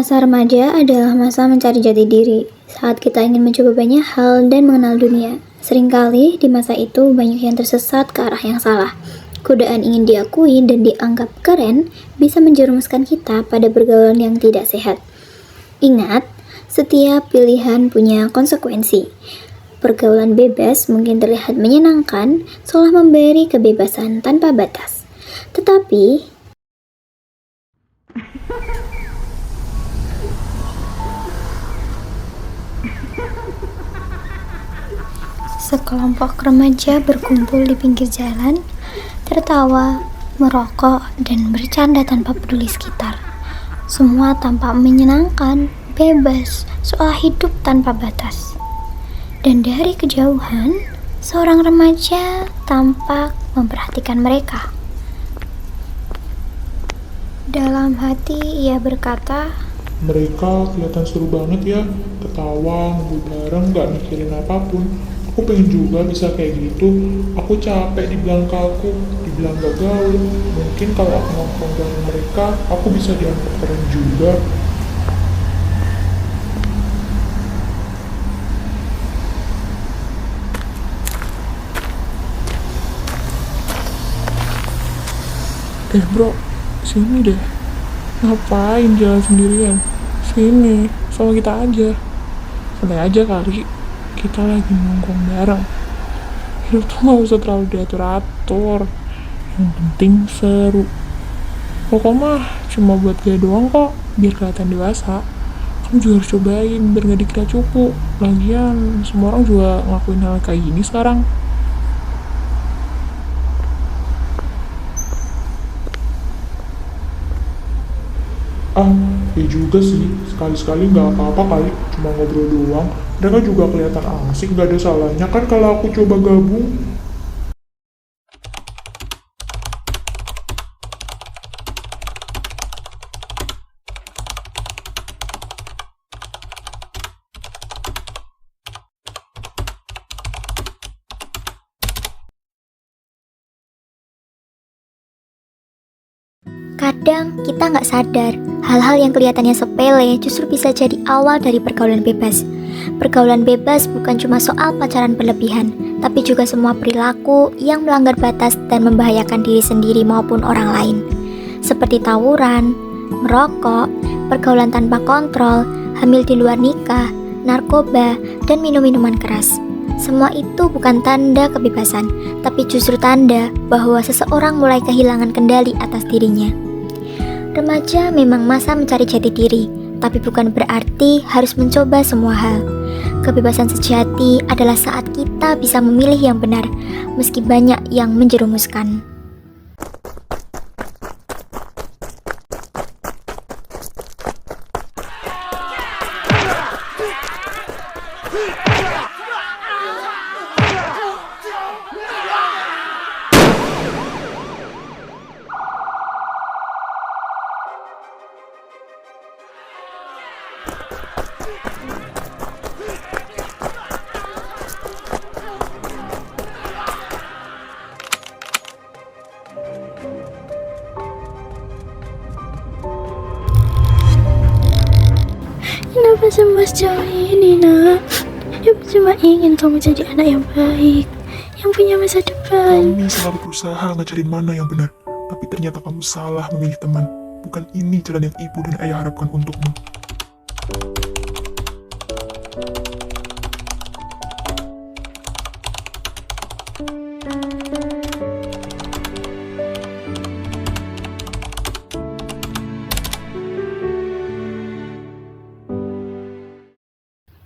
Masa remaja adalah masa mencari jati diri, saat kita ingin mencoba banyak hal dan mengenal dunia. Seringkali di masa itu banyak yang tersesat ke arah yang salah. Godaan ingin diakui dan dianggap keren bisa menjerumuskan kita pada pergaulan yang tidak sehat. Ingat, setiap pilihan punya konsekuensi. Pergaulan bebas mungkin terlihat menyenangkan, seolah memberi kebebasan tanpa batas. Tetapi, sekelompok remaja berkumpul di pinggir jalan, tertawa, merokok, dan bercanda tanpa peduli sekitar. Semua tampak menyenangkan, bebas, seolah hidup tanpa batas. Dan dari kejauhan, seorang remaja tampak memperhatikan mereka. Dalam hati ia berkata, Mereka kelihatan seru banget ya, ketawa, ngumpul bareng, gak mikirin apapun. Aku pengen juga bisa kayak gitu. Aku capek dibilang kaku, dibilang gak gaul. Mungkin kalau aku nongkrong bareng mereka, aku bisa dianggap keren juga. Bro, sini deh. Ngapain jalan sendirian? Sini, sama kita aja. Santai aja kali, kita lagi nongkrong bareng. Hidup tuh gak usah terlalu diatur-atur. Yang penting seru. Pokok mah cuma buat gaya doang kok, biar kelihatan dewasa. Kamu juga harus cobain, biar gak dikira cupu. Lagian, semua orang juga ngelakuin hal kayak gini sekarang. Ya juga sih, sekali-sekali nggak apa-apa kali, cuma ngobrol doang. Mereka juga kelihatan asik, nggak ada salahnya kan kalau aku coba gabung. Kadang kita nggak sadar, hal-hal yang kelihatannya sepele justru bisa jadi awal dari pergaulan bebas. Pergaulan bebas bukan cuma soal pacaran berlebihan, tapi juga semua perilaku yang melanggar batas dan membahayakan diri sendiri maupun orang lain. Seperti tawuran, merokok, pergaulan tanpa kontrol, hamil di luar nikah, narkoba, dan minum-minuman keras. Semua itu bukan tanda kebebasan, tapi justru tanda bahwa seseorang mulai kehilangan kendali atas dirinya. Remaja memang masa mencari jati diri, tapi bukan berarti harus mencoba semua hal. Kebebasan sejati adalah saat kita bisa memilih yang benar, meski banyak yang menjerumuskan. "Kenapa semua sejauh ini, nak? Ibu cuma ingin kamu jadi anak yang baik, yang punya masa depan." Kamu selalu berusaha ngajarin mana yang benar, tapi ternyata kamu salah memilih teman. Bukan ini jalan yang ibu dan ayah harapkan untukmu.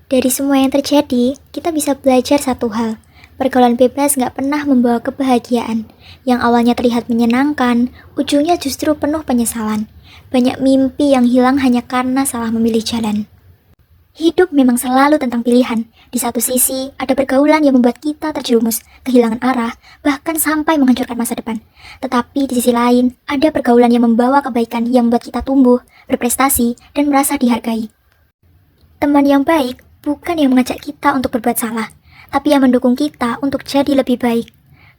Dari semua yang terjadi, kita bisa belajar satu hal. Pergaulan bebas gak pernah membawa kebahagiaan. Yang awalnya terlihat menyenangkan, ujungnya justru penuh penyesalan. Banyak mimpi yang hilang hanya karena salah memilih jalan. Hidup memang selalu tentang pilihan. Di satu sisi, ada pergaulan yang membuat kita terjerumus, kehilangan arah, bahkan sampai menghancurkan masa depan. Tetapi di sisi lain, ada pergaulan yang membawa kebaikan yang membuat kita tumbuh, berprestasi, dan merasa dihargai. Teman yang baik bukan yang mengajak kita untuk berbuat salah, tapi yang mendukung kita untuk jadi lebih baik.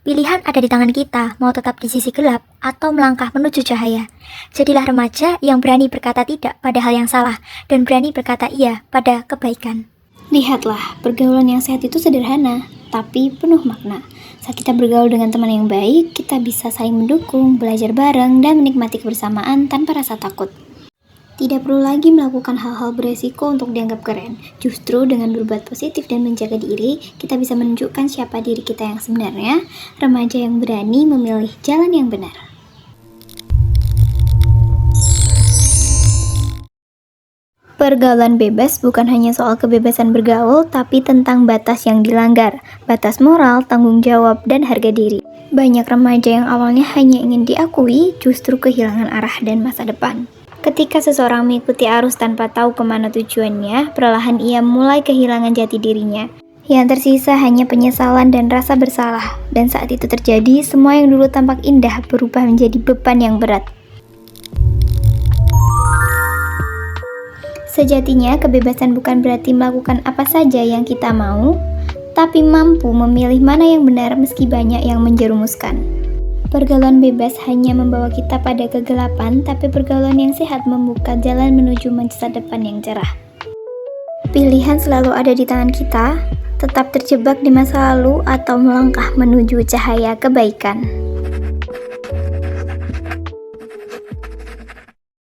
Pilihan ada di tangan kita, mau tetap di sisi gelap atau melangkah menuju cahaya. Jadilah remaja yang berani berkata tidak pada hal yang salah dan berani berkata iya pada kebaikan. Lihatlah, pergaulan yang sehat itu sederhana, tapi penuh makna. Saat kita bergaul dengan teman yang baik, kita bisa saling mendukung, belajar bareng, dan menikmati kebersamaan tanpa rasa takut. Tidak perlu lagi melakukan hal-hal beresiko untuk dianggap keren. Justru dengan berbuat positif dan menjaga diri, kita bisa menunjukkan siapa diri kita yang sebenarnya, remaja yang berani memilih jalan yang benar. Pergaulan bebas bukan hanya soal kebebasan bergaul, tapi tentang batas yang dilanggar, batas moral, tanggung jawab, dan harga diri. Banyak remaja yang awalnya hanya ingin diakui, justru kehilangan arah dan masa depan. Ketika seseorang mengikuti arus tanpa tahu kemana tujuannya, perlahan ia mulai kehilangan jati dirinya. Yang tersisa hanya penyesalan dan rasa bersalah. Dan saat itu terjadi, semua yang dulu tampak indah berubah menjadi beban yang berat. Sejatinya, kebebasan bukan berarti melakukan apa saja yang kita mau, tapi mampu memilih mana yang benar meski banyak yang menjerumuskan. Pergaulan bebas hanya membawa kita pada kegelapan, tapi pergaulan yang sehat membuka jalan menuju masa depan yang cerah. Pilihan selalu ada di tangan kita, tetap terjebak di masa lalu atau melangkah menuju cahaya kebaikan.